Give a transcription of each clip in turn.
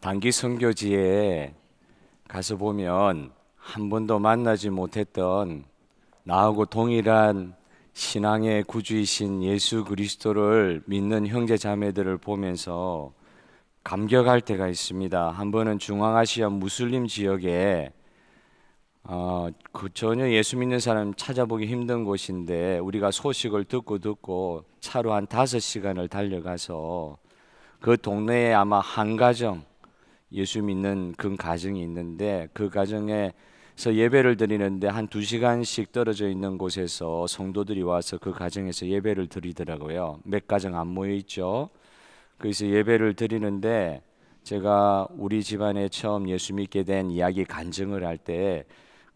단기 선교지에 가서 보면 한 번도 만나지 못했던 나하고 동일한 신앙의 구주이신 예수 그리스도를 믿는 형제 자매들을 보면서 감격할 때가 있습니다. 한 번은 중앙아시아 무슬림 지역에 전혀 예수 믿는 사람 찾아보기 힘든 곳인데 우리가 소식을 듣고 차로 한 5시간을 달려가서 그 동네에 아마 한 가정, 예수 믿는 그 가정이 있는데 그 가정에서 예배를 드리는데 한 2시간씩 떨어져 있는 곳에서 성도들이 와서 그 가정에서 예배를 드리더라고요. 몇 가정 안 모여 있죠. 그래서 예배를 드리는데 제가 우리 집안에 처음 예수 믿게 된 이야기 간증을 할 때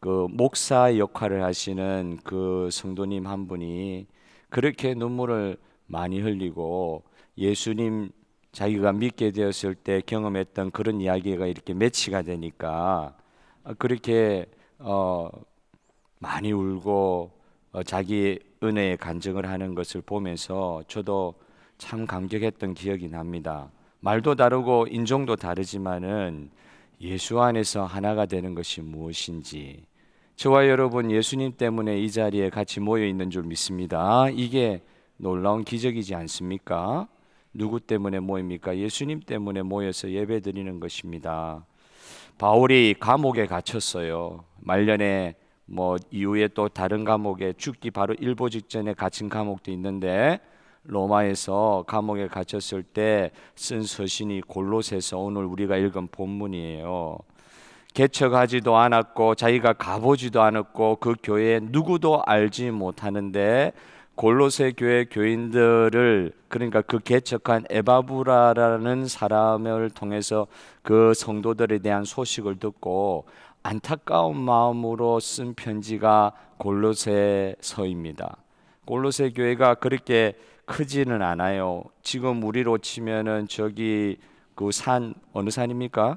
그 목사 역할을 하시는 그 성도님 한 분이 그렇게 눈물을 많이 흘리고 예수님 자기가 믿게 되었을 때 경험했던 그런 이야기가 이렇게 매치가 되니까 그렇게 많이 울고 자기 은혜의 간증을 하는 것을 보면서 저도 참 감격했던 기억이 납니다. 말도 다르고 인종도 다르지만은 예수 안에서 하나가 되는 것이 무엇인지, 저와 여러분 예수님 때문에 이 자리에 같이 모여 있는 줄 믿습니다. 이게 놀라운 기적이지 않습니까? 누구 때문에 모입니까? 예수님 때문에 모여서 예배드리는 것입니다. 바울이 감옥에 갇혔어요. 말년에 이후에 또 다른 감옥에 죽기 바로 일보 직전에 갇힌 감옥도 있는데 로마에서 감옥에 갇혔을 때 쓴 서신이 골로새서 오늘 우리가 읽은 본문이에요. 개척하지도 않았고 자기가 가보지도 않았고 그 교회에 누구도 알지 못하는데 골로새 교회 교인들을, 그러니까 그 개척한 에바브라라는 사람을 통해서 그 성도들에 대한 소식을 듣고 안타까운 마음으로 쓴 편지가 골로새서입니다. 골로새 교회가 그렇게 크지는 않아요. 지금 우리로 치면은 저기 그 산, 어느 산입니까?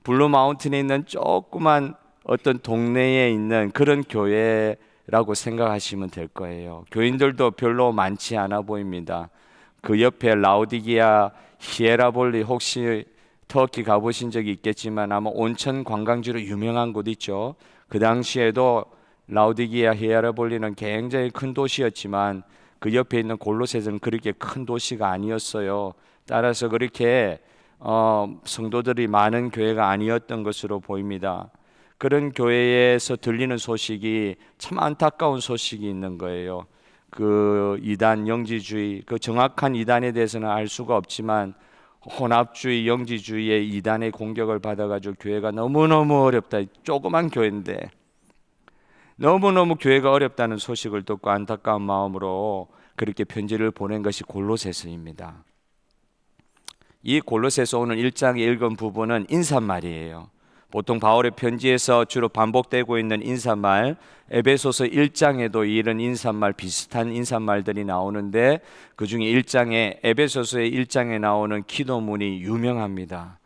블루마운틴에 있는 조그만 어떤 동네에 있는 그런 교회라고 생각하시면 될 거예요. 교인들도 별로 많지 않아 보입니다. 그 옆에 라우디기아 히에라볼리, 혹시 터키 가보신 적이 있겠지만 아마 온천 관광지로 유명한 곳 있죠. 그 당시에도 라우디기아 히에라볼리는 굉장히 큰 도시였지만 그 옆에 있는 골로새는 그렇게 큰 도시가 아니었어요. 따라서 그렇게 성도들이 많은 교회가 아니었던 것으로 보입니다. 그런 교회에서 들리는 소식이 참 안타까운 소식이 있는 거예요. 그 이단 영지주의, 그 정확한 이단에 대해서는 알 수가 없지만 혼합주의, 영지주의의 이단의 공격을 받아가지고 교회가 너무너무 어렵다. 조그만 교회인데 너무너무 교회가 어렵다는 소식을 듣고 안타까운 마음으로 그렇게 편지를 보낸 것이 골로새서입니다. 이 골로새서 오늘 1장에 읽은 부분은 인사말이에요. 보통 바울의 편지에서 주로 반복되고 있는 인사말, 에베소서 1장에도 이런 인사말, 비슷한 인사말들이 나오는데 그 중에 1장에, 에베소서의 1장에 나오는 기도문이 유명합니다.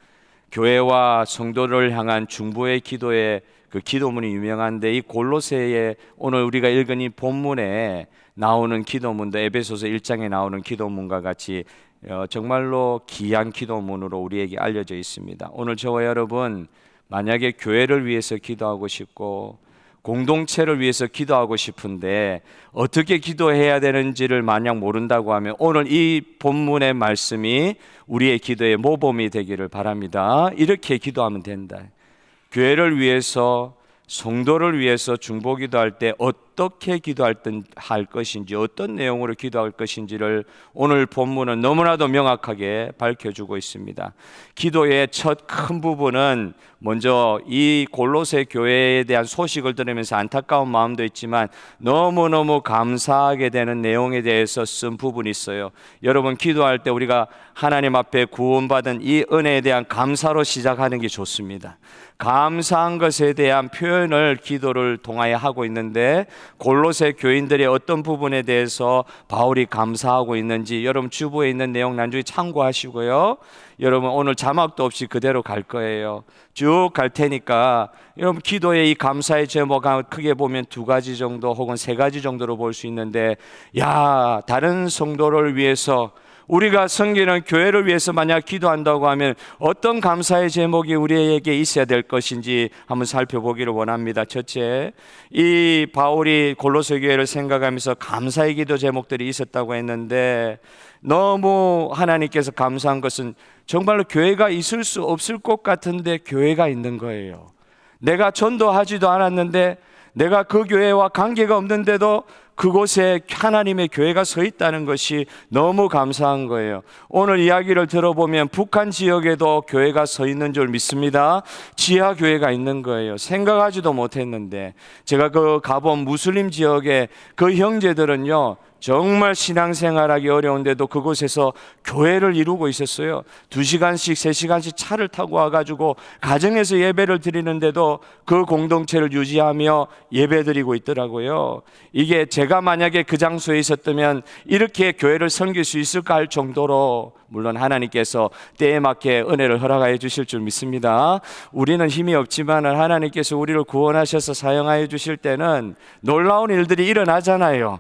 교회와 성도를 향한 중보의 기도의 그 기도문이 유명한데 이 골로새에 오늘 우리가 읽은 이 본문에 나오는 기도문도 에베소서 1장에 나오는 기도문과 같이 정말로 귀한 기도문으로 우리에게 알려져 있습니다. 오늘 저와 여러분 만약에 교회를 위해서 기도하고 싶고 공동체를 위해서 기도하고 싶은데 어떻게 기도해야 되는지를 만약 모른다고 하면 오늘 이 본문의 말씀이 우리의 기도의 모범이 되기를 바랍니다. 이렇게 기도하면 된다. 교회를 위해서, 성도를 위해서 중보 기도할 때 어떻게 기도할 것인지, 어떤 내용으로 기도할 것인지를 오늘 본문은 너무나도 명확하게 밝혀주고 있습니다. 기도의 첫 큰 부분은 먼저 이 골로새 교회에 대한 소식을 들으면서 안타까운 마음도 있지만 너무너무 감사하게 되는 내용에 대해서 쓴 부분이 있어요. 여러분, 기도할 때 우리가 하나님 앞에 구원받은 이 은혜에 대한 감사로 시작하는 게 좋습니다. 감사한 것에 대한 표현을 기도를 통하여 하고 있는데 골로새 교인들의 어떤 부분에 대해서 바울이 감사하고 있는지 여러분 주부에 있는 내용 나중에 참고하시고요. 여러분 오늘 자막도 없이 그대로 갈 거예요. 쭉 갈 테니까 여러분 기도의 이 감사의 제목은 크게 보면 2가지 정도 혹은 3가지 정도로 볼 수 있는데, 다른 성도를 위해서 우리가 섬기는 교회를 위해서 만약 기도한다고 하면 어떤 감사의 제목이 우리에게 있어야 될 것인지 한번 살펴보기를 원합니다. 첫째, 이 바울이 골로새 교회를 생각하면서 감사의 기도 제목들이 있었다고 했는데, 너무 하나님께서 감사한 것은 정말로 교회가 있을 수 없을 것 같은데 교회가 있는 거예요. 내가 전도하지도 않았는데, 내가 그 교회와 관계가 없는데도 그곳에 하나님의 교회가 서 있다는 것이 너무 감사한 거예요. 오늘 이야기를 들어보면 북한 지역에도 교회가 서 있는 줄 믿습니다. 지하 교회가 있는 거예요. 생각하지도 못했는데, 제가 그 가본 무슬림 지역의 그 형제들은요, 정말 신앙생활하기 어려운데도 그곳에서 교회를 이루고 있었어요. 2시간씩 3시간씩 차를 타고 와가지고 가정에서 예배를 드리는데도 그 공동체를 유지하며 예배드리고 있더라고요. 이게 제가 만약에 그 장소에 있었다면 이렇게 교회를 섬길 수 있을까 할 정도로, 물론 하나님께서 때에 맞게 은혜를 허락하여 주실 줄 믿습니다. 우리는 힘이 없지만 하나님께서 우리를 구원하셔서 사용하여 주실 때는 놀라운 일들이 일어나잖아요.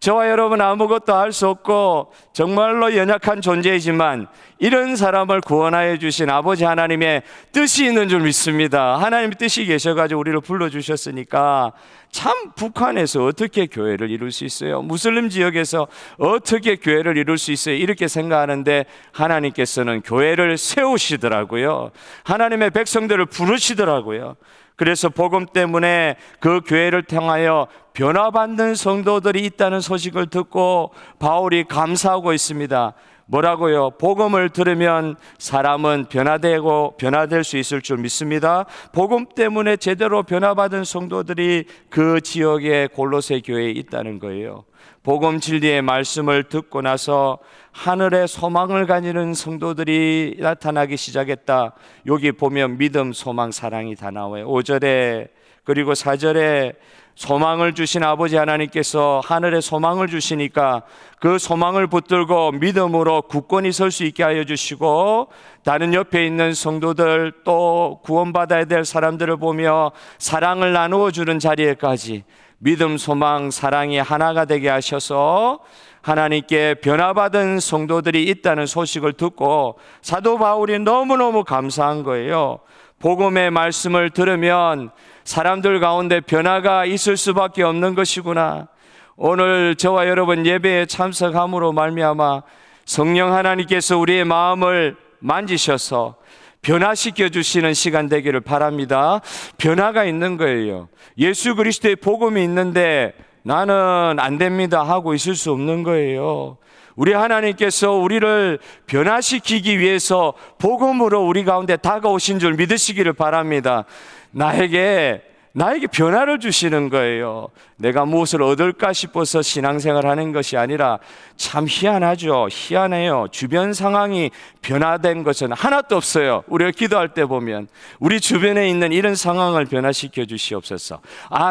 저와 여러분 아무것도 할 수 없고 정말로 연약한 존재이지만 이런 사람을 구원하여 주신 아버지 하나님의 뜻이 있는 줄 믿습니다. 하나님의 뜻이 계셔가지고 우리를 불러주셨으니까, 참 북한에서 어떻게 교회를 이룰 수 있어요? 무슬림 지역에서 어떻게 교회를 이룰 수 있어요? 이렇게 생각하는데 하나님께서는 교회를 세우시더라고요. 하나님의 백성들을 부르시더라고요. 그래서 복음 때문에 그 교회를 통하여 변화받는 성도들이 있다는 소식을 듣고 바울이 감사하고 있습니다. 뭐라고요? 복음을 들으면 사람은 변화될 수 있을 줄 믿습니다. 복음 때문에 제대로 변화받은 성도들이 그 지역의 골로새 교회에 있다는 거예요. 복음 진리의 말씀을 듣고 나서 하늘의 소망을 가지는 성도들이 나타나기 시작했다. 여기 보면 믿음, 소망, 사랑이 다 나와요. 5절에 그리고 4절에 소망을 주신 아버지 하나님께서 하늘의 소망을 주시니까 그 소망을 붙들고 믿음으로 굳건히 설 수 있게 하여 주시고, 다른 옆에 있는 성도들 또 구원받아야 될 사람들을 보며 사랑을 나누어 주는 자리에까지 믿음, 소망, 사랑이 하나가 되게 하셔서 하나님께 변화받은 성도들이 있다는 소식을 듣고 사도 바울이 너무너무 감사한 거예요. 복음의 말씀을 들으면 사람들 가운데 변화가 있을 수밖에 없는 것이구나. 오늘 저와 여러분 예배에 참석함으로 말미암아 성령 하나님께서 우리의 마음을 만지셔서 변화시켜 주시는 시간 되기를 바랍니다. 변화가 있는 거예요. 예수 그리스도의 복음이 있는데 나는 안 됩니다 하고 있을 수 없는 거예요. 우리 하나님께서 우리를 변화시키기 위해서 복음으로 우리 가운데 다가오신 줄 믿으시기를 바랍니다. 나에게 변화를 주시는 거예요. 내가 무엇을 얻을까 싶어서 신앙생활 하는 것이 아니라, 참 희한하죠. 희한해요. 주변 상황이 변화된 것은 하나도 없어요. 우리가 기도할 때 보면 우리 주변에 있는 이런 상황을 변화시켜 주시옵소서.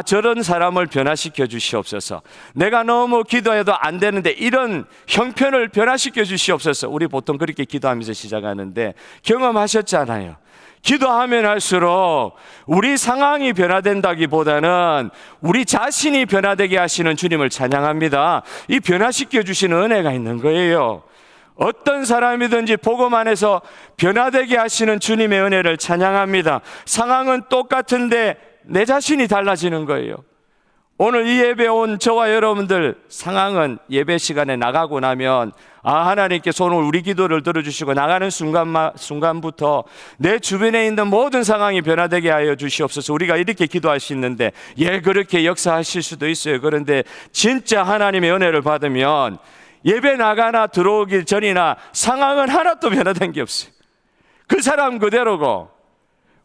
저런 사람을 변화시켜 주시옵소서. 내가 너무 기도해도 안 되는데 이런 형편을 변화시켜 주시옵소서. 우리 보통 그렇게 기도하면서 시작하는데 경험하셨잖아요. 기도하면 할수록 우리 상황이 변화된다기보다는 우리 자신이 변화되게 하시는 주님을 찬양합니다. 이 변화시켜 주시는 은혜가 있는 거예요. 어떤 사람이든지 복음 안에서 변화되게 하시는 주님의 은혜를 찬양합니다. 상황은 똑같은데 내 자신이 달라지는 거예요. 오늘 이 예배에 온 저와 여러분들 상황은 예배 시간에 나가고 나면 하나님께서 오늘 우리 기도를 들어주시고 나가는 순간부터 내 주변에 있는 모든 상황이 변화되게 하여 주시옵소서. 우리가 이렇게 기도할 수 있는데 그렇게 역사하실 수도 있어요. 그런데 진짜 하나님의 은혜를 받으면 예배 나가나 들어오기 전이나 상황은 하나도 변화된 게 없어요. 그 사람 그대로고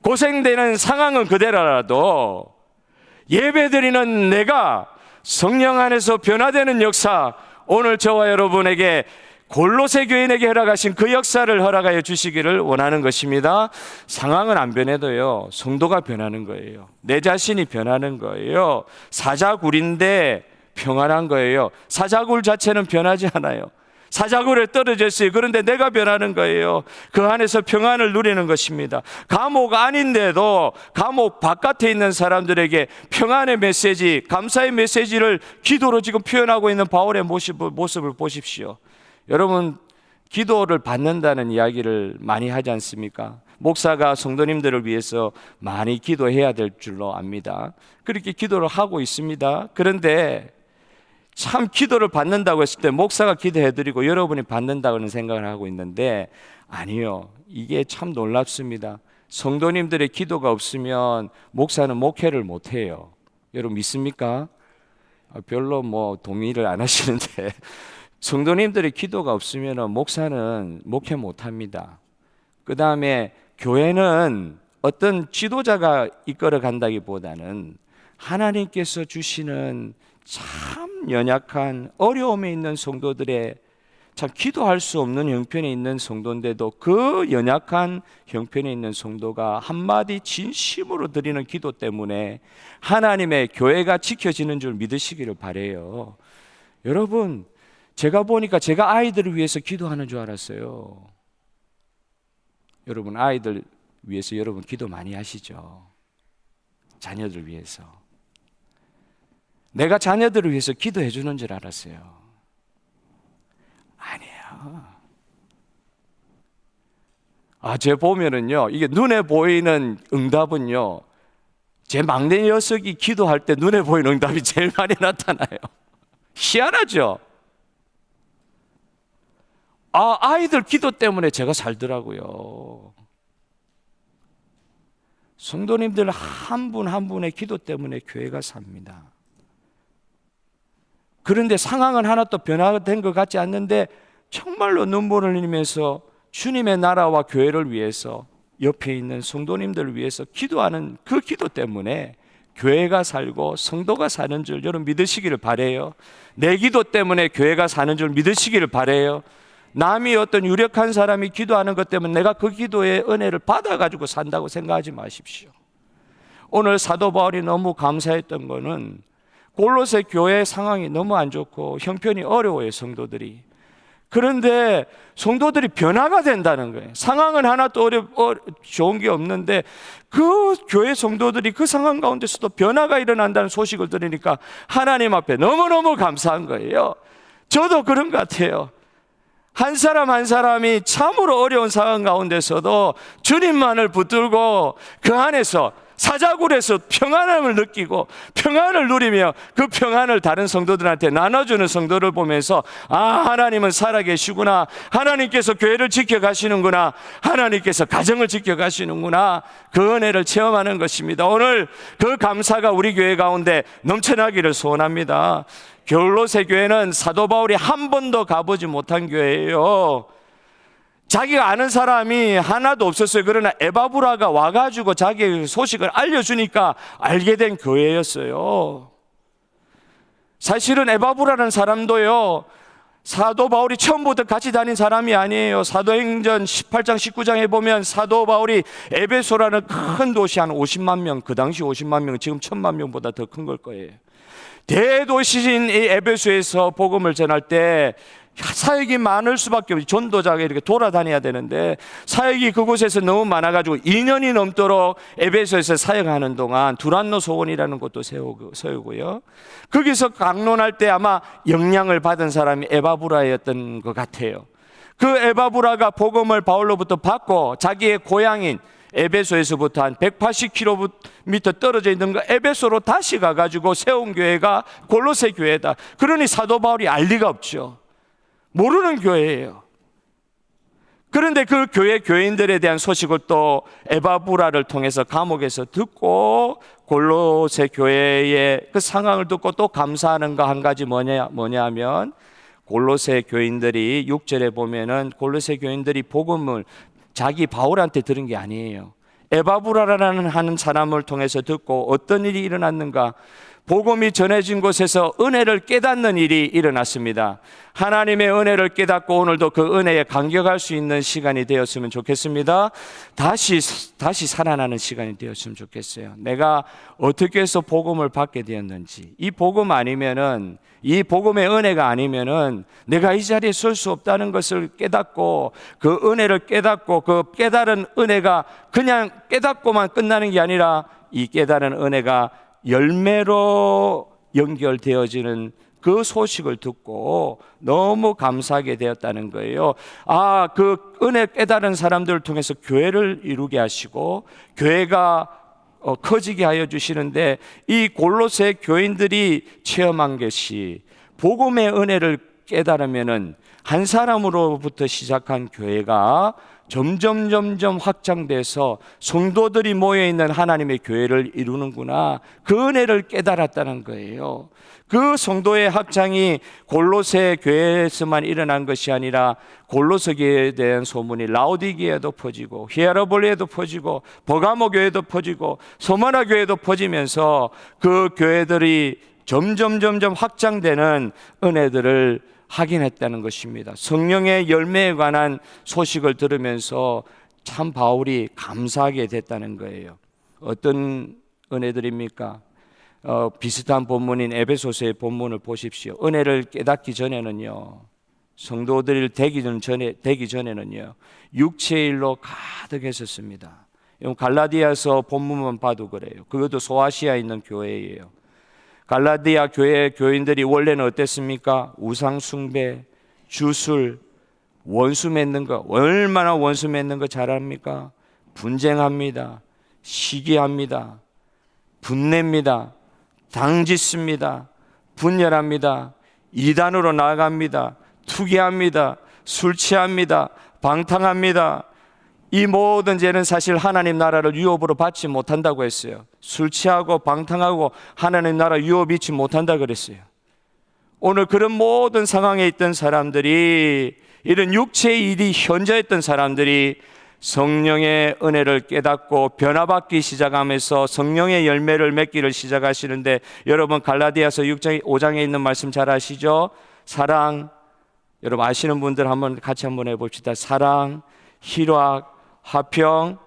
고생되는 상황은 그대로라도 예배드리는 내가 성령 안에서 변화되는 역사, 오늘 저와 여러분에게 골로새 교인에게 허락하신 그 역사를 허락하여 주시기를 원하는 것입니다. 상황은 안 변해도요, 성도가 변하는 거예요. 내 자신이 변하는 거예요. 사자굴인데 평안한 거예요. 사자굴 자체는 변하지 않아요. 사자굴에 떨어졌어요. 그런데 내가 변하는 거예요. 그 안에서 평안을 누리는 것입니다. 감옥 아닌데도 감옥 바깥에 있는 사람들에게 평안의 메시지, 감사의 메시지를 기도로 지금 표현하고 있는 바울의 모습을 보십시오. 여러분, 기도를 받는다는 이야기를 많이 하지 않습니까? 목사가 성도님들을 위해서 많이 기도해야 될 줄로 압니다. 그렇게 기도를 하고 있습니다. 그런데 참 기도를 받는다고 했을 때 목사가 기도해드리고 여러분이 받는다고는 생각을 하고 있는데 아니요. 이게 참 놀랍습니다. 성도님들의 기도가 없으면 목사는 목회를 못해요. 여러분 믿습니까? 별로 동의를 안 하시는데 성도님들의 기도가 없으면 목사는 목회 못합니다. 그 다음에 교회는 어떤 지도자가 이끌어 간다기보다는 하나님께서 주시는 참 연약한 어려움에 있는 성도들의 참 기도할 수 없는 형편에 있는 성도인데도 그 연약한 형편에 있는 성도가 한마디 진심으로 드리는 기도 때문에 하나님의 교회가 지켜지는 줄 믿으시기를 바라요. 여러분, 제가 보니까 제가 아이들을 위해서 기도하는 줄 알았어요. 여러분 아이들 위해서 여러분 기도 많이 하시죠? 자녀들 위해서. 내가 자녀들을 위해서 기도해 주는 줄 알았어요. 아니에요. 제 보면은요, 이게 눈에 보이는 응답은요, 제 막내 녀석이 기도할 때 눈에 보이는 응답이 제일 많이 나타나요. 희한하죠? 아이들 기도 때문에 제가 살더라고요. 성도님들 한 분 한 분의 기도 때문에 교회가 삽니다. 그런데 상황은 하나도 변화된 것 같지 않는데 정말로 눈물을 흘리면서 주님의 나라와 교회를 위해서 옆에 있는 성도님들을 위해서 기도하는 그 기도 때문에 교회가 살고 성도가 사는 줄 여러분 믿으시기를 바라요. 내 기도 때문에 교회가 사는 줄 믿으시기를 바라요. 남이 어떤 유력한 사람이 기도하는 것 때문에 내가 그 기도의 은혜를 받아가지고 산다고 생각하지 마십시오. 오늘 사도 바울이 너무 감사했던 거는 골로새 교회 상황이 너무 안 좋고 형편이 어려워요, 성도들이. 그런데 성도들이 변화가 된다는 거예요. 상황은 하나도 좋은 게 없는데 그 교회 성도들이 그 상황 가운데서도 변화가 일어난다는 소식을 들으니까 하나님 앞에 너무너무 감사한 거예요. 저도 그런 것 같아요. 한 사람 한 사람이 참으로 어려운 상황 가운데서도 주님만을 붙들고 그 안에서 사자굴에서 평안함을 느끼고 평안을 누리며 그 평안을 다른 성도들한테 나눠주는 성도를 보면서 하나님은 살아계시구나, 하나님께서 교회를 지켜가시는구나, 하나님께서 가정을 지켜가시는구나, 그 은혜를 체험하는 것입니다. 오늘 그 감사가 우리 교회 가운데 넘쳐나기를 소원합니다. 골로새 교회는 사도 바울이 한 번도 가보지 못한 교회예요. 자기가 아는 사람이 하나도 없었어요. 그러나 에바브라가 와가지고 자기의 소식을 알려주니까 알게 된 교회였어요. 사실은 에바브라는 사람도요, 사도 바울이 처음부터 같이 다닌 사람이 아니에요. 사도행전 18장 19장에 보면 사도 바울이 에베소라는 큰 도시 한 50만 명, 그 당시 50만 명, 지금 1000만 명보다 더 큰 걸 거예요. 대도시인 이 에베소에서 복음을 전할 때 사역이 많을 수밖에 없어요. 전도자가 이렇게 돌아다녀야 되는데 사역이 그곳에서 너무 많아가지고 2년이 넘도록 에베소에서 사역하는 동안 두란노 소원이라는 곳도 세우고요. 거기서 강론할 때 아마 영향을 받은 사람이 에바브라였던 것 같아요. 그 에바브라가 복음을 바울로부터 받고 자기의 고향인 에베소에서부터 한 180km 떨어져 있는 거 에베소로 다시 가가지고 세운 교회가 골로새 교회다. 그러니 사도 바울이 알 리가 없죠. 모르는 교회예요. 그런데 그 교인들에 대한 소식을 또 에바브라를 통해서 감옥에서 듣고 골로새 교회의 그 상황을 듣고 또 감사하는 거 한 가지 뭐냐 하면 골로새 교인들이 6절에 보면은 골로새 교인들이 복음을 자기 바울한테 들은 게 아니에요. 에바브라라는 하는 사람을 통해서 듣고 어떤 일이 일어났는가? 복음이 전해진 곳에서 은혜를 깨닫는 일이 일어났습니다. 하나님의 은혜를 깨닫고 오늘도 그 은혜에 감격할 수 있는 시간이 되었으면 좋겠습니다. 다시 살아나는 시간이 되었으면 좋겠어요. 내가 어떻게 해서 복음을 받게 되었는지, 이 복음 아니면은, 이 복음의 은혜가 아니면은 내가 이 자리에 설 수 없다는 것을 깨닫고 그 은혜를 깨닫고 그 깨달은 은혜가 그냥 깨닫고만 끝나는 게 아니라 이 깨달은 은혜가 열매로 연결되어지는 그 소식을 듣고 너무 감사하게 되었다는 거예요. 그 은혜 깨달은 사람들을 통해서 교회를 이루게 하시고 교회가 커지게 하여 주시는데, 이 골로새 교인들이 체험한 것이 복음의 은혜를 깨달으면은 한 사람으로부터 시작한 교회가 점점 확장돼서 성도들이 모여있는 하나님의 교회를 이루는구나, 그 은혜를 깨달았다는 거예요. 그 성도의 확장이 골로새 교회에서만 일어난 것이 아니라 골로새 교회에 대한 소문이 라오디게아에도 퍼지고 히에라볼리에도 퍼지고 버가모 교회도 퍼지고 소마나 교회도 퍼지면서 그 교회들이 점점 확장되는 은혜들을 확인했다는 것입니다. 성령의 열매에 관한 소식을 들으면서 참 바울이 감사하게 됐다는 거예요. 어떤 은혜들입니까? 비슷한 본문인 에베소서의 본문을 보십시오. 은혜를 깨닫기 전에는요, 성도들 되기 전에는요, 육체의 일로 가득했었습니다. 갈라디아서 본문만 봐도 그래요. 그것도 소아시아에 있는 교회예요. 갈라디아 교회 교인들이 원래는 어땠습니까? 우상 숭배, 주술, 원수 맺는 거, 얼마나 원수 맺는 거 잘합니까? 분쟁합니다, 시기합니다, 분냅니다, 당짓습니다, 분열합니다, 이단으로 나아갑니다, 투기합니다, 술 취합니다, 방탕합니다. 이 모든 죄는 사실 하나님 나라를 유업으로 받지 못한다고 했어요. 술 취하고 방탕하고 하나님 나라 유업 잊지 못한다 그랬어요. 오늘 그런 모든 상황에 있던 사람들이, 이런 육체의 일이 현저했던 사람들이 성령의 은혜를 깨닫고 변화받기 시작하면서 성령의 열매를 맺기를 시작하시는데, 여러분 갈라디아서 6장 5장에 있는 말씀 잘 아시죠? 사랑, 여러분 아시는 분들 같이 한번 해봅시다. 사랑, 희락, 화평,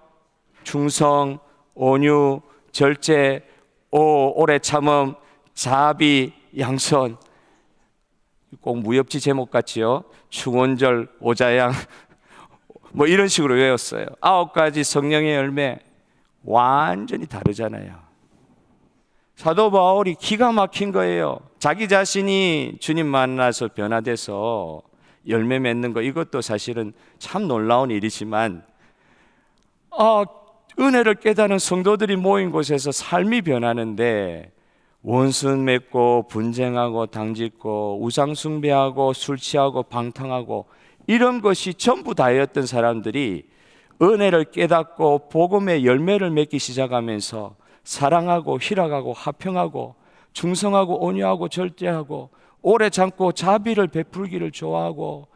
충성, 온유, 절제, 오래 참음, 자비, 양선. 꼭 무협지 제목 같지요? 충원절, 오자양 뭐 이런 식으로 외웠어요. 9가지 성령의 열매, 완전히 다르잖아요. 사도 바울이 기가 막힌 거예요. 자기 자신이 주님 만나서 변화돼서 열매 맺는 거, 이것도 사실은 참 놀라운 일이지만, 은혜를 깨닫는 성도들이 모인 곳에서 삶이 변하는데, 원수 맺고 분쟁하고 당짓고 우상 숭배하고 술 취하고 방탕하고 이런 것이 전부 다였던 사람들이 은혜를 깨닫고 복음의 열매를 맺기 시작하면서 사랑하고 희락하고 화평하고 충성하고 온유하고 절제하고 오래 참고 자비를 베풀기를 좋아하고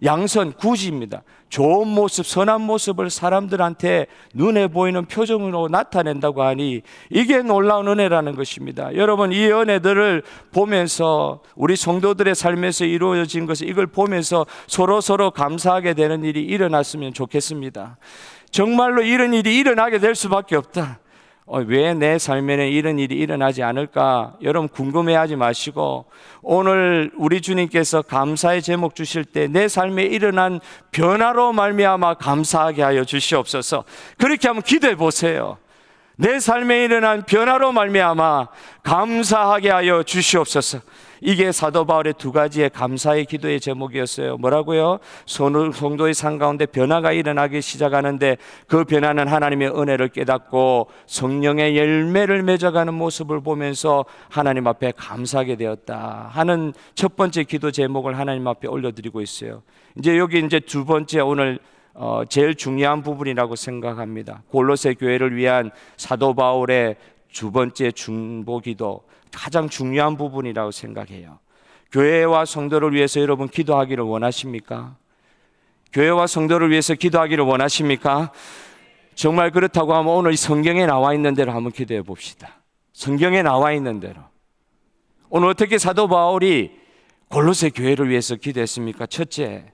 양선, 구지입니다. 좋은 모습, 선한 모습을 사람들한테 눈에 보이는 표정으로 나타낸다고 하니 이게 놀라운 은혜라는 것입니다. 여러분, 이 은혜들을 보면서 우리 성도들의 삶에서 이루어진 것을, 이걸 보면서 서로 감사하게 되는 일이 일어났으면 좋겠습니다. 정말로 이런 일이 일어나게 될 수밖에 없다. 왜 내 삶에는 이런 일이 일어나지 않을까? 여러분 궁금해하지 마시고, 오늘 우리 주님께서 감사의 제목 주실 때 내 삶에 일어난 변화로 말미암아 감사하게 하여 주시옵소서. 그렇게 한번 기도해 보세요. 내 삶에 일어난 변화로 말미암아 감사하게 하여 주시옵소서. 이게 사도 바울의 2가지의 감사의 기도의 제목이었어요. 뭐라고요? 성도의 삶 가운데 변화가 일어나기 시작하는데, 그 변화는 하나님의 은혜를 깨닫고 성령의 열매를 맺어가는 모습을 보면서 하나님 앞에 감사하게 되었다 하는 첫 번째 기도 제목을 하나님 앞에 올려드리고 있어요. 여기 2번째, 오늘 제일 중요한 부분이라고 생각합니다. 골로새 교회를 위한 사도 바울의 2번째 중보기도, 가장 중요한 부분이라고 생각해요. 교회와 성도를 위해서 여러분 기도하기를 원하십니까? 교회와 성도를 위해서 기도하기를 원하십니까? 정말 그렇다고 하면 오늘 성경에 나와 있는 대로 한번 기도해 봅시다. 성경에 나와 있는 대로. 오늘 어떻게 사도 바울이 골로새 교회를 위해서 기도했습니까? 첫째,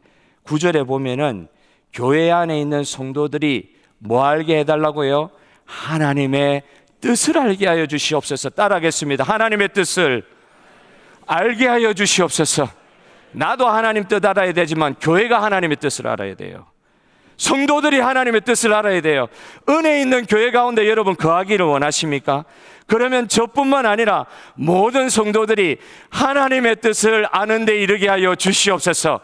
9절에 보면은 교회 안에 있는 성도들이 뭐 알게 해달라고요? 하나님의 뜻을 알게 하여 주시옵소서. 따라하겠습니다. 하나님의 뜻을 알게 하여 주시옵소서. 나도 하나님 뜻 알아야 되지만 교회가 하나님의 뜻을 알아야 돼요. 성도들이 하나님의 뜻을 알아야 돼요. 은혜 있는 교회 가운데 여러분 거하기를 원하십니까? 그러면 저뿐만 아니라 모든 성도들이 하나님의 뜻을 아는 데 이르게 하여 주시옵소서.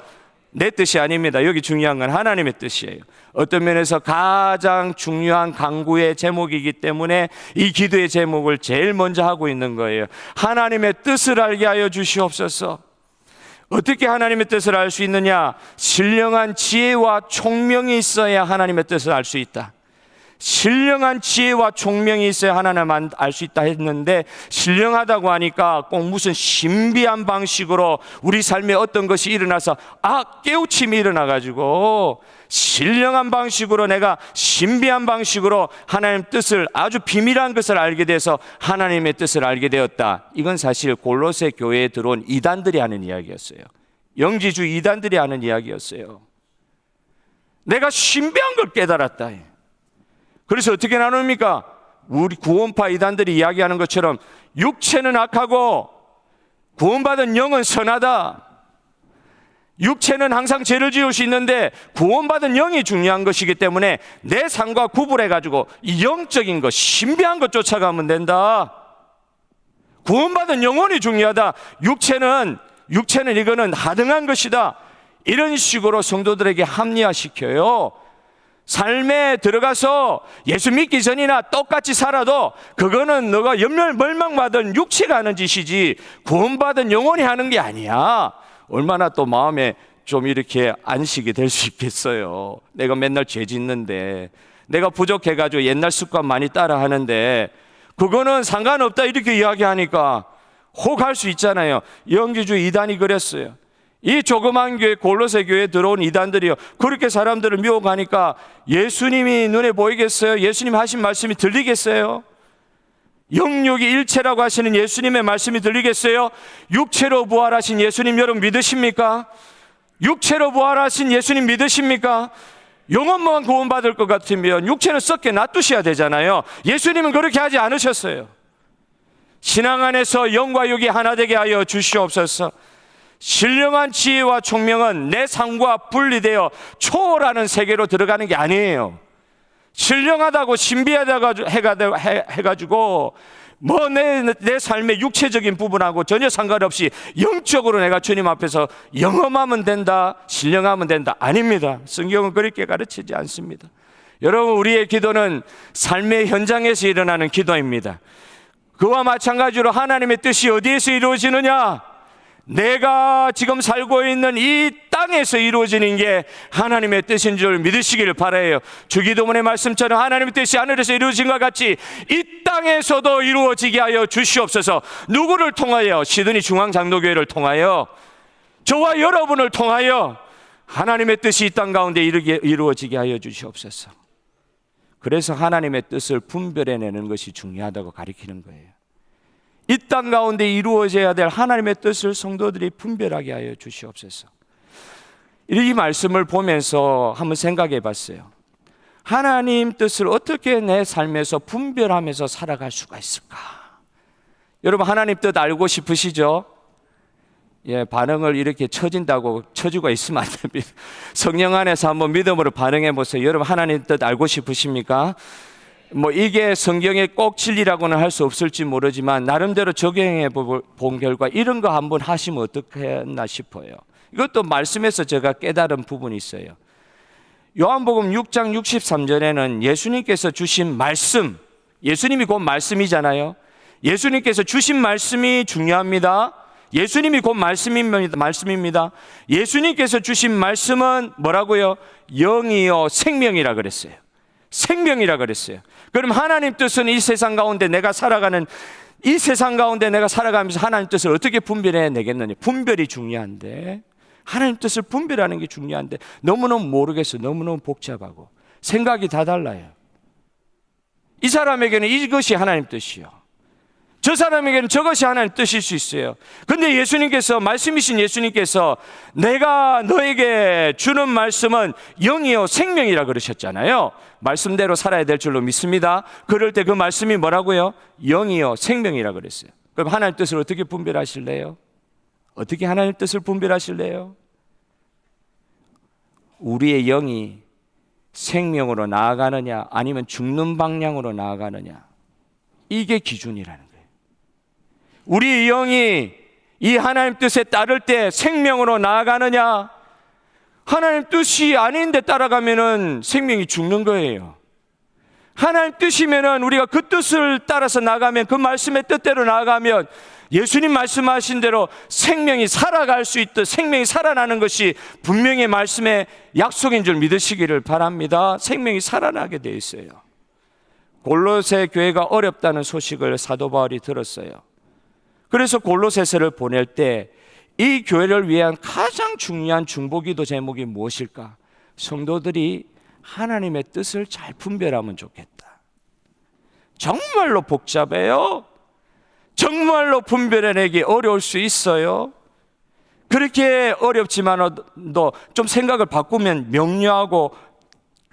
내 뜻이 아닙니다. 여기 중요한 건 하나님의 뜻이에요. 어떤 면에서 가장 중요한 간구의 제목이기 때문에 이 기도의 제목을 제일 먼저 하고 있는 거예요. 하나님의 뜻을 알게 하여 주시옵소서. 어떻게 하나님의 뜻을 알 수 있느냐? 신령한 지혜와 총명이 있어야 하나님의 뜻을 알 수 있다. 신령한 지혜와 총명이 있어야 하나님만 알 수 있다 했는데, 신령하다고 하니까 꼭 무슨 신비한 방식으로 우리 삶에 어떤 것이 일어나서 깨우침이 일어나가지고 신령한 방식으로, 내가 신비한 방식으로 하나님 뜻을, 아주 비밀한 것을 알게 돼서 하나님의 뜻을 알게 되었다. 이건 사실 골로새 교회에 들어온 이단들이 하는 이야기였어요. 영지주 이단들이 하는 이야기였어요. 내가 신비한 걸 깨달았다. 그래서 어떻게 나눕니까? 우리 구원파 이단들이 이야기하는 것처럼 육체는 악하고 구원받은 영은 선하다. 육체는 항상 죄를 지을 수 있는데 구원받은 영이 중요한 것이기 때문에 내 삶과 구분해가지고 이 영적인 것, 신비한 것 쫓아가면 된다. 구원받은 영혼이 중요하다. 육체는 이거는 하등한 것이다. 이런 식으로 성도들에게 합리화시켜요. 삶에 들어가서 예수 믿기 전이나 똑같이 살아도 그거는 너가 멸망받은 육체가 하는 짓이지 구원받은 영혼이 하는 게 아니야. 얼마나 또 마음에 좀 이렇게 안식이 될 수 있겠어요. 내가 맨날 죄 짓는데, 내가 부족해가지고 옛날 습관 많이 따라 하는데 그거는 상관없다 이렇게 이야기하니까 혹 할 수 있잖아요. 영지주 이단이 그랬어요. 이 조그만 교회, 골로새 교회에 들어온 이단들이요, 그렇게 사람들을 미워가니까 예수님이 눈에 보이겠어요? 예수님 하신 말씀이 들리겠어요? 영육이 일체라고 하시는 예수님의 말씀이 들리겠어요? 육체로 부활하신 예수님 여러분 믿으십니까? 육체로 부활하신 예수님 믿으십니까? 영혼만 구원받을 것 같으면 육체는 썩게 놔두셔야 되잖아요. 예수님은 그렇게 하지 않으셨어요. 신앙 안에서 영과 육이 하나 되게 하여 주시옵소서. 신령한 지혜와 총명은 내 삶과 분리되어 초월하는 세계로 들어가는 게 아니에요. 신령하다고 신비하다고 해가지고 뭐 내 삶의 육체적인 부분하고 전혀 상관없이 영적으로 내가 주님 앞에서 영험하면 된다, 신령하면 된다. 아닙니다. 성경은 그렇게 가르치지 않습니다. 여러분, 우리의 기도는 삶의 현장에서 일어나는 기도입니다. 그와 마찬가지로 하나님의 뜻이 어디에서 이루어지느냐? 내가 지금 살고 있는 이 땅에서 이루어지는 게 하나님의 뜻인 줄 믿으시기를 바라요. 주기도문의 말씀처럼 하나님의 뜻이 하늘에서 이루어진 것 같이 이 땅에서도 이루어지게 하여 주시옵소서. 누구를 통하여? 시드니 중앙장로교회를 통하여, 저와 여러분을 통하여 하나님의 뜻이 이 땅 가운데 이루어지게 하여 주시옵소서. 그래서 하나님의 뜻을 분별해내는 것이 중요하다고 가르치는 거예요. 이 땅 가운데 이루어져야 될 하나님의 뜻을 성도들이 분별하게 하여 주시옵소서. 이 말씀을 보면서 한번 생각해 봤어요. 하나님 뜻을 어떻게 내 삶에서 분별하면서 살아갈 수가 있을까? 여러분, 하나님 뜻 알고 싶으시죠? 반응을 이렇게 쳐진다고 쳐주고 있으면 안 됩니다. 성령 안에서 한번 믿음으로 반응해 보세요. 여러분, 하나님 뜻 알고 싶으십니까? 이게 성경의 꼭 진리라고는 할 수 없을지 모르지만 나름대로 적용해 본 결과 이런 거 한번 하시면 어떻겠나 싶어요. 이것도 말씀에서 제가 깨달은 부분이 있어요. 요한복음 6장 63절에는 예수님께서 주신 말씀, 예수님이 곧 말씀이잖아요. 예수님께서 주신 말씀이 중요합니다. 예수님이 곧 말씀입니다. 예수님께서 주신 말씀은 뭐라고요? 영이요 생명이라 그랬어요. 생명이라 그랬어요. 그럼 하나님 뜻은 이 세상 가운데 내가 살아가면서 하나님 뜻을 어떻게 분별해 내겠느냐? 분별이 중요한데, 하나님 뜻을 분별하는 게 중요한데 너무너무 모르겠어요. 너무너무 복잡하고 생각이 다 달라요. 이 사람에게는 이것이 하나님 뜻이요, 저 사람에게는 저것이 하나님 뜻일 수 있어요. 근데 예수님께서, 말씀이신 예수님께서 내가 너에게 주는 말씀은 영이요 생명이라 그러셨잖아요. 말씀대로 살아야 될 줄로 믿습니다. 그럴 때 그 말씀이 뭐라고요? 영이요 생명이라 그랬어요. 그럼 하나님 뜻을 어떻게 분별하실래요? 어떻게 하나님 뜻을 분별하실래요? 우리의 영이 생명으로 나아가느냐 아니면 죽는 방향으로 나아가느냐, 이게 기준이라는 거예요. 우리 영이 이 하나님 뜻에 따를 때 생명으로 나아가느냐, 하나님 뜻이 아닌데 따라가면은 생명이 죽는 거예요. 하나님 뜻이면은 우리가 그 뜻을 따라서 나가면, 그 말씀의 뜻대로 나아가면 예수님 말씀하신 대로 생명이 살아갈 수 있듯 생명이 살아나는 것이 분명히 말씀의 약속인 줄 믿으시기를 바랍니다. 생명이 살아나게 돼 있어요. 골로새 교회가 어렵다는 소식을 사도 바울이 들었어요. 그래서 골로새서를 보낼 때 이 교회를 위한 가장 중요한 중보기도 제목이 무엇일까? 성도들이 하나님의 뜻을 잘 분별하면 좋겠다. 정말로 복잡해요. 정말로 분별해내기 어려울 수 있어요. 그렇게 어렵지만도 좀 생각을 바꾸면 명료하고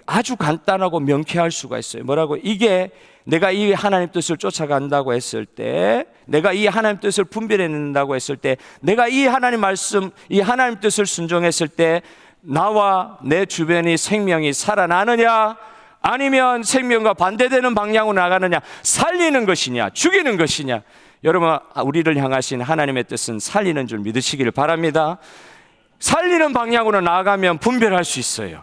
아주 간단하고 명쾌할 수가 있어요. 뭐라고? 이게 내가 이 하나님 뜻을 쫓아간다고 했을 때, 내가 이 하나님 뜻을 분별해낸다고 했을 때, 내가 이 하나님 말씀, 이 하나님 뜻을 순종했을 때 나와 내 주변이 생명이 살아나느냐 아니면 생명과 반대되는 방향으로 나가느냐, 살리는 것이냐 죽이는 것이냐. 여러분, 우리를 향하신 하나님의 뜻은 살리는 줄 믿으시기를 바랍니다. 살리는 방향으로 나아가면 분별할 수 있어요.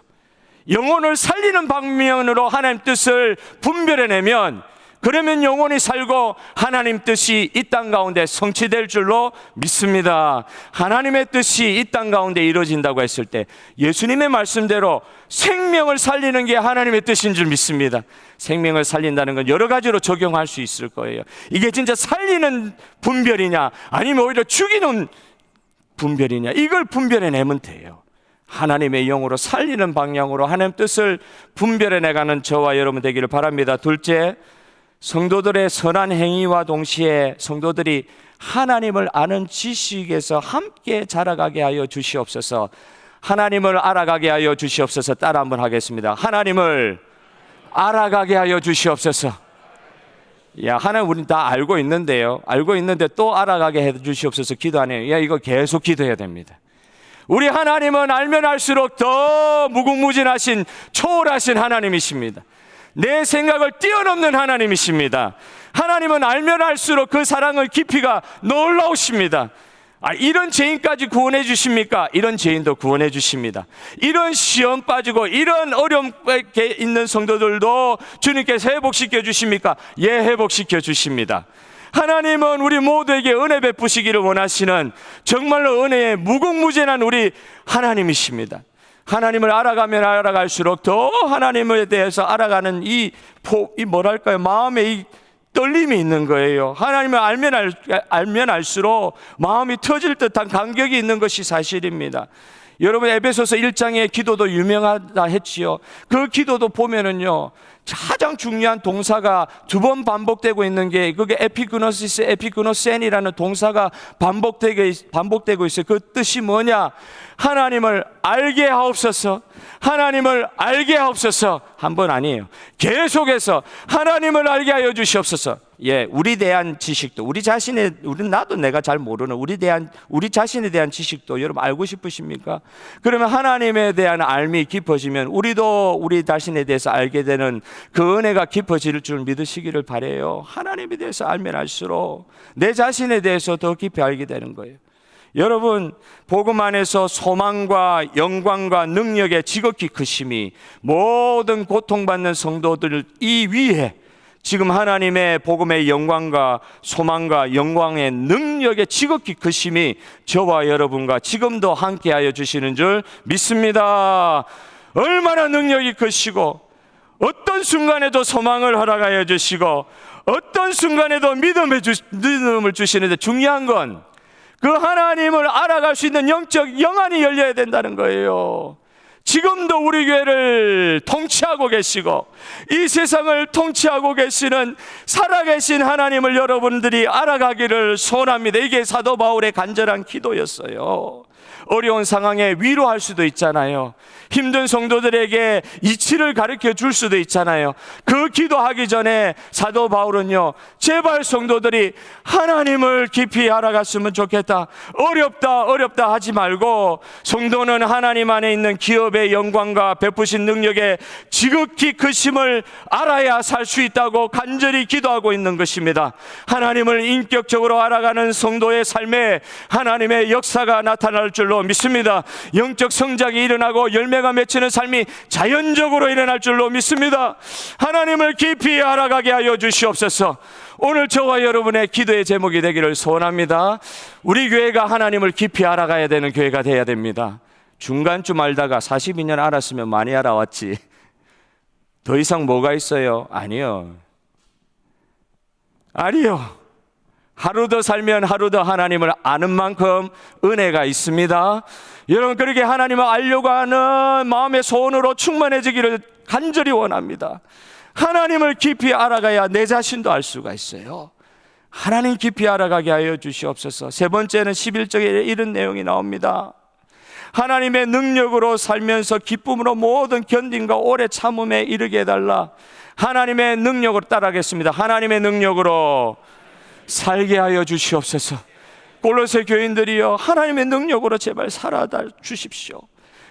영혼을 살리는 방면으로 하나님 뜻을 분별해내면, 그러면 영혼이 살고 하나님 뜻이 이 땅 가운데 성취될 줄로 믿습니다. 하나님의 뜻이 이 땅 가운데 이루어진다고 했을 때 예수님의 말씀대로 생명을 살리는 게 하나님의 뜻인 줄 믿습니다. 생명을 살린다는 건 여러 가지로 적용할 수 있을 거예요. 이게 진짜 살리는 분별이냐 아니면 오히려 죽이는 분별이냐, 이걸 분별해내면 돼요. 하나님의 영으로 살리는 방향으로 하나님 뜻을 분별해내가는 저와 여러분 되기를 바랍니다. 둘째, 성도들의 선한 행위와 동시에 성도들이 하나님을 아는 지식에서 함께 자라가게 하여 주시옵소서. 하나님을 알아가게 하여 주시옵소서. 따라 한번 하겠습니다. 하나님을 알아가게 하여 주시옵소서. 야, 하나님 우리는 다 알고 있는데요, 알고 있는데 또 알아가게 해 주시옵소서 기도 안 해요. 야, 이거 계속 기도해야 됩니다. 우리 하나님은 알면 알수록 더 무궁무진하신 초월하신 하나님이십니다. 내 생각을 뛰어넘는 하나님이십니다. 하나님은 알면 알수록 그 사랑의 깊이가 놀라우십니다. 이런 죄인까지 구원해 주십니까? 이런 죄인도 구원해 주십니다. 이런 시험 빠지고 이런 어려움에 있는 성도들도 주님께서 회복시켜 주십니까? 예, 회복시켜 주십니다. 하나님은 우리 모두에게 은혜 베푸시기를 원하시는 정말로 은혜의 무궁무진한 우리 하나님이십니다. 하나님을 알아가면 알아갈수록 더 하나님에 대해서 알아가는 이 뭐랄까요, 마음에 이 떨림이 있는 거예요. 하나님을 알면 알수록 마음이 터질 듯한 감격이 있는 것이 사실입니다. 여러분, 에베소서 1장의 기도도 유명하다 했지요. 그 기도도 보면은요, 가장 중요한 동사가 두 번 반복되고 있는 게, 그게 에피그노시스, 에피그노센이라는 동사가 반복되고 있어요. 그 뜻이 뭐냐? 하나님을 알게 하옵소서. 하나님을 알게 하옵소서. 한 번 아니에요. 계속해서 하나님을 알게 하여 주시옵소서. 예, 우리 대한 지식도, 나도 내가 잘 모르는 우리 자신에 대한 지식도 여러분 알고 싶으십니까? 그러면 하나님에 대한 알미 깊어지면 우리도 우리 자신에 대해서 알게 되는 그 은혜가 깊어질 줄 믿으시기를 바라요. 하나님에 대해서 알면 알수록 내 자신에 대해서 더 깊이 알게 되는 거예요. 여러분, 복음 안에서 소망과 영광과 능력의 지극히 크심이 모든 고통받는 성도들 이 위에 지금 하나님의 복음의 영광과 소망과 영광의 능력의 지극히 크심이 저와 여러분과 지금도 함께하여 주시는 줄 믿습니다. 얼마나 능력이 크시고 어떤 순간에도 소망을 허락하여 주시고 어떤 순간에도 믿음을 주시는데, 중요한 건 그 하나님을 알아갈 수 있는 영적 영안이 열려야 된다는 거예요. 지금도 우리 교회를 통치하고 계시고 이 세상을 통치하고 계시는 살아계신 하나님을 여러분들이 알아가기를 소원합니다. 이게 사도 바울의 간절한 기도였어요. 어려운 상황에 위로할 수도 있잖아요. 힘든 성도들에게 이치를 가르쳐 줄 수도 있잖아요. 그 기도하기 전에 사도 바울은요, 제발 성도들이 하나님을 깊이 알아갔으면 좋겠다, 어렵다 하지 말고, 성도는 하나님 안에 있는 기업의 기업의 영광과 베푸신 능력에 지극히 크심을 알아야 살 수 있다고 간절히 기도하고 있는 것입니다. 하나님을 인격적으로 알아가는 성도의 삶에 하나님의 역사가 나타날 줄로 믿습니다. 영적 성장이 일어나고 열매가 맺히는 삶이 자연적으로 일어날 줄로 믿습니다. 하나님을 깊이 알아가게 하여 주시옵소서. 오늘 저와 여러분의 기도의 제목이 되기를 소원합니다. 우리 교회가 하나님을 깊이 알아가야 되는 교회가 되어야 됩니다. 중간쯤 알다가 42년 알았으면 많이 알아왔지, 더 이상 뭐가 있어요? 아니요. 하루 더 살면 하루 더 하나님을 아는 만큼 은혜가 있습니다. 여러분, 그렇게 하나님을 알려고 하는 마음의 소원으로 충만해지기를 간절히 원합니다. 하나님을 깊이 알아가야 내 자신도 알 수가 있어요. 하나님 깊이 알아가게 하여 주시옵소서. 세 번째는 11절에 이런 내용이 나옵니다. 하나님의 능력으로 살면서 기쁨으로 모든 견딘과 오래 참음에 이르게 해달라. 하나님의 능력으로 따라하겠습니다. 하나님의 능력으로 살게 하여 주시옵소서. 골로새 교인들이여, 하나님의 능력으로 제발 살아다 주십시오.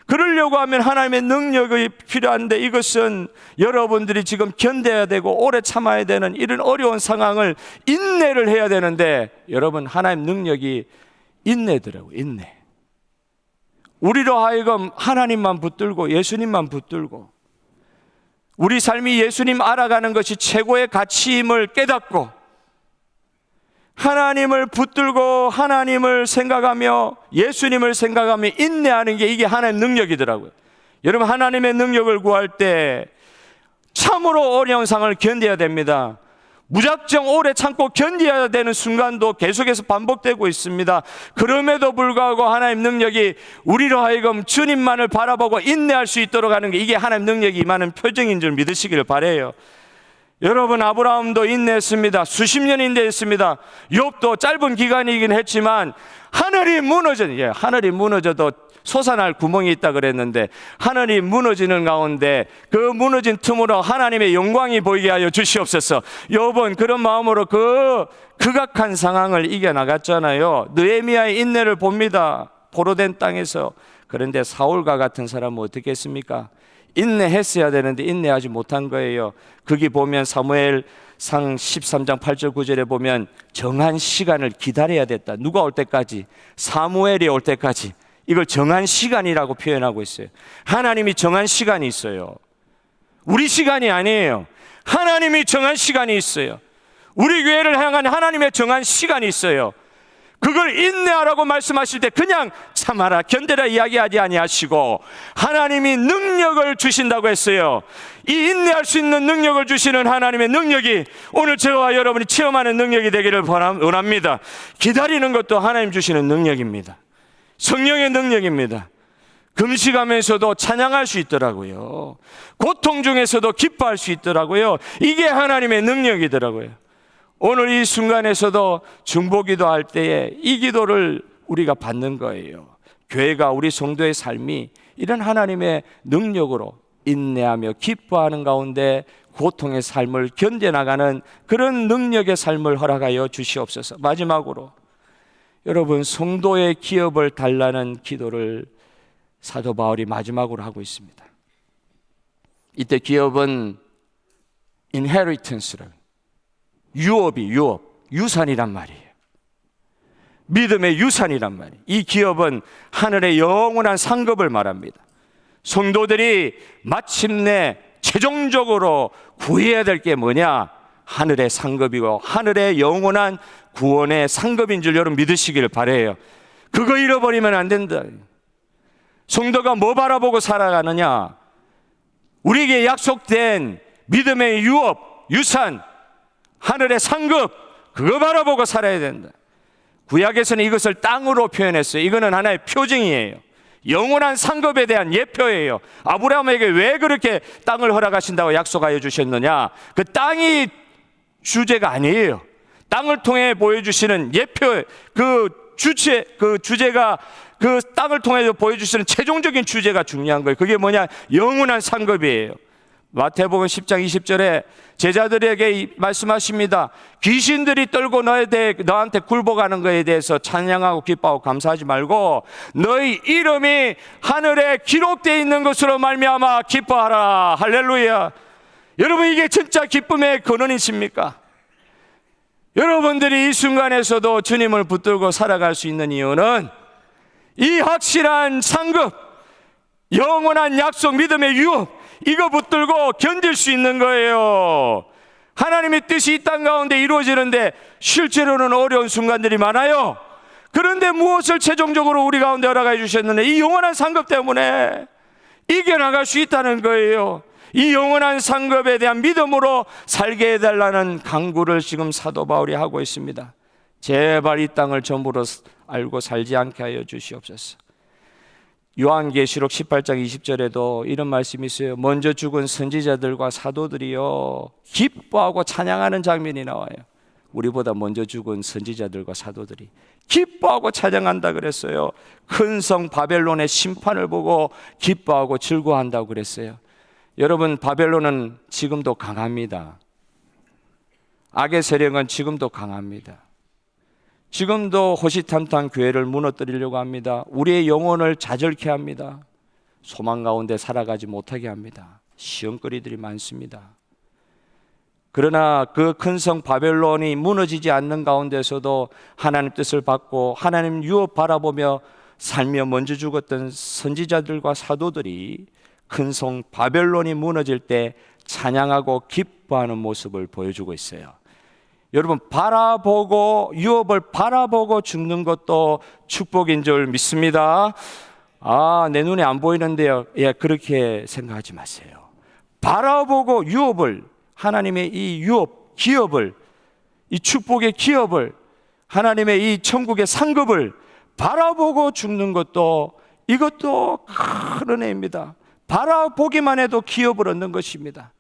그러려고 하면 하나님의 능력이 필요한데, 이것은 여러분들이 지금 견뎌야 되고 오래 참아야 되는 이런 어려운 상황을 인내를 해야 되는데, 여러분, 하나님 능력이 인내더라고요. 인내. 우리로 하여금 하나님만 붙들고 예수님만 붙들고 우리 삶이 예수님 알아가는 것이 최고의 가치임을 깨닫고 하나님을 붙들고 하나님을 생각하며 예수님을 생각하며 인내하는 게, 이게 하나님의 능력이더라고요. 여러분, 하나님의 능력을 구할 때 참으로 어려운 상황을 견뎌야 됩니다. 무작정 오래 참고 견뎌야 되는 순간도 계속해서 반복되고 있습니다. 그럼에도 불구하고 하나님 능력이 우리로 하여금 주님만을 바라보고 인내할 수 있도록 하는 게, 이게 하나님 능력이 임하는 표정인 줄 믿으시기를 바라요. 여러분, 아브라함도 인내했습니다. 수십 년 인내했습니다. 욥도 짧은 기간이긴 했지만 하늘이 무너져도 솟아날 구멍이 있다 그랬는데, 하늘이 무너지는 가운데 그 무너진 틈으로 하나님의 영광이 보이게 하여 주시옵소서. 욥은 그런 마음으로 그 극악한 상황을 이겨나갔잖아요. 느헤미야의 인내를 봅니다. 포로된 땅에서. 그런데 사울과 같은 사람은 어떻게 했습니까? 인내했어야 되는데 인내하지 못한 거예요. 거기 보면 사무엘상 13장 8절 9절에 보면 정한 시간을 기다려야 됐다. 누가 올 때까지? 사무엘이 올 때까지. 이걸 정한 시간이라고 표현하고 있어요. 하나님이 정한 시간이 있어요. 우리 시간이 아니에요. 하나님이 정한 시간이 있어요. 우리 교회를 향한 하나님의 정한 시간이 있어요. 그걸 인내하라고 말씀하실 때 그냥 참아라, 견뎌라 이야기하지 아니하시고 하나님이 능력을 주신다고 했어요. 이 인내할 수 있는 능력을 주시는 하나님의 능력이 오늘 저와 여러분이 체험하는 능력이 되기를 원합니다. 기다리는 것도 하나님 주시는 능력입니다. 성령의 능력입니다. 금식하면서도 찬양할 수 있더라고요. 고통 중에서도 기뻐할 수 있더라고요. 이게 하나님의 능력이더라고요. 오늘 이 순간에서도 중보기도 할 때에 이 기도를 우리가 받는 거예요. 교회가, 우리 성도의 삶이 이런 하나님의 능력으로 인내하며 기뻐하는 가운데 고통의 삶을 견뎌나가는 그런 능력의 삶을 허락하여 주시옵소서. 마지막으로 여러분, 성도의 기업을 달라는 기도를 사도 바울이 마지막으로 하고 있습니다. 이때 기업은 inheritance라고, 유산이란 말이에요. 믿음의 유산이란 말이에요. 이 기업은 하늘의 영원한 상급을 말합니다. 성도들이 마침내 최종적으로 구해야 될 게 뭐냐? 하늘의 상급이고 하늘의 영원한 구원의 상급인 줄 여러분 믿으시기를 바라요. 그거 잃어버리면 안 된다. 성도가 뭐 바라보고 살아가느냐? 우리에게 약속된 믿음의 유산, 하늘의 상급, 그거 바라보고 살아야 된다. 구약에서는 이것을 땅으로 표현했어요. 이거는 하나의 표징이에요. 영원한 상급에 대한 예표예요. 아브라함에게 왜 그렇게 땅을 허락하신다고 약속하여 주셨느냐? 그 땅이 주제가 아니에요. 땅을 통해 보여주시는 예표, 그 주제가 그 땅을 통해 보여주시는 최종적인 주제가 중요한 거예요. 그게 뭐냐? 영원한 상급이에요. 마태복음 10장 20절에 제자들에게 말씀하십니다. 귀신들이 떨고 너한테 굴복하는 것에 대해서 찬양하고 기뻐하고 감사하지 말고 너희 이름이 하늘에 기록되어 있는 것으로 말미암아 기뻐하라. 할렐루야. 여러분, 이게 진짜 기쁨의 근원이십니까? 여러분들이 이 순간에서도 주님을 붙들고 살아갈 수 있는 이유는 이 확실한 상급, 영원한 약속, 믿음의 유업, 이거 붙들고 견딜 수 있는 거예요. 하나님의 뜻이 이 땅 가운데 이루어지는데 실제로는 어려운 순간들이 많아요. 그런데 무엇을 최종적으로 우리 가운데 허락해 주셨는데 이 영원한 상급 때문에 이겨나갈 수 있다는 거예요. 이 영원한 상급에 대한 믿음으로 살게 해달라는 강구를 지금 사도 바울이 하고 있습니다. 제발 이 땅을 전부로 알고 살지 않게 하여 주시옵소서. 요한계시록 18장 20절에도 이런 말씀이 있어요. 먼저 죽은 선지자들과 사도들이요 기뻐하고 찬양하는 장면이 나와요. 우리보다 먼저 죽은 선지자들과 사도들이 기뻐하고 찬양한다 그랬어요. 큰 성 바벨론의 심판을 보고 기뻐하고 즐거워한다고 그랬어요. 여러분, 바벨론은 지금도 강합니다. 악의 세력은 지금도 강합니다. 지금도 호시탐탐 교회를 무너뜨리려고 합니다. 우리의 영혼을 좌절케 합니다. 소망 가운데 살아가지 못하게 합니다. 시험거리들이 많습니다. 그러나 그 큰 성 바벨론이 무너지지 않는 가운데서도 하나님 뜻을 받고 하나님 유업 바라보며 살며 먼저 죽었던 선지자들과 사도들이 큰 성 바벨론이 무너질 때 찬양하고 기뻐하는 모습을 보여주고 있어요. 여러분, 바라보고 유업을 바라보고 죽는 것도 축복인 줄 믿습니다. 내 눈에 안 보이는데요. 예, 그렇게 생각하지 마세요. 바라보고 유업을, 하나님의 이 유업, 기업을, 이 축복의 기업을, 하나님의 이 천국의 상급을 바라보고 죽는 것도, 이것도 큰 은혜입니다. 바라보기만 해도 기업을 얻는 것입니다.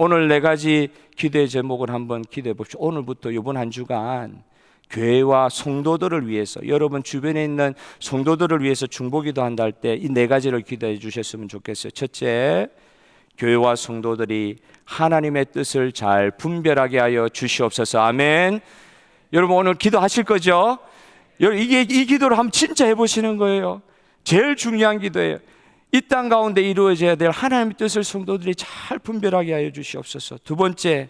오늘 4가지 기도의 제목을 한번 기도해 봅시다. 오늘부터 이번 한 주간 교회와 성도들을 위해서, 여러분 주변에 있는 성도들을 위해서 중보기도 한다 할 때 이 4가지를 기도해 주셨으면 좋겠어요. 첫째, 교회와 성도들이 하나님의 뜻을 잘 분별하게 하여 주시옵소서. 아멘. 여러분, 오늘 기도하실 거죠? 여러분, 이 기도를 한번 진짜 해보시는 거예요. 제일 중요한 기도예요. 이 땅 가운데 이루어져야 될 하나님의 뜻을 성도들이 잘 분별하게 하여 주시옵소서. 두 번째,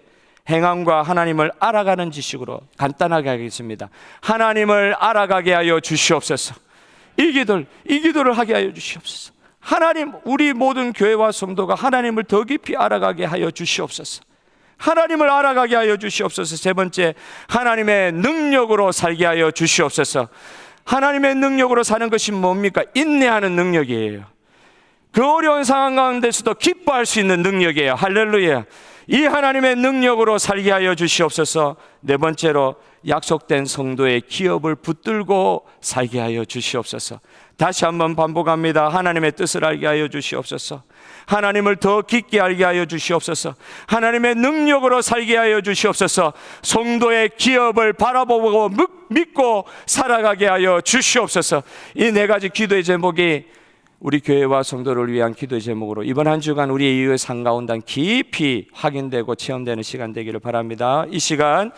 행함과 하나님을 알아가는 지식으로 간단하게 하겠습니다. 하나님을 알아가게 하여 주시옵소서. 이 기도를 하게 하여 주시옵소서. 하나님, 우리 모든 교회와 성도가 하나님을 더 깊이 알아가게 하여 주시옵소서. 하나님을 알아가게 하여 주시옵소서. 세 번째, 하나님의 능력으로 살게 하여 주시옵소서. 하나님의 능력으로 사는 것이 뭡니까? 인내하는 능력이에요. 그 어려운 상황 가운데서도 기뻐할 수 있는 능력이에요. 할렐루야. 이 하나님의 능력으로 살게 하여 주시옵소서. 네 번째로, 약속된 성도의 기업을 붙들고 살게 하여 주시옵소서. 다시 한번 반복합니다. 하나님의 뜻을 알게 하여 주시옵소서. 하나님을 더 깊게 알게 하여 주시옵소서. 하나님의 능력으로 살게 하여 주시옵소서. 성도의 기업을 바라보고 믿고 살아가게 하여 주시옵소서. 이 4가지 기도의 제목이 우리 교회와 성도를 위한 기도의 제목으로 이번 한 주간 우리의 이유의 상 가운데 깊이 확인되고 체험되는 시간 되기를 바랍니다. 이 시간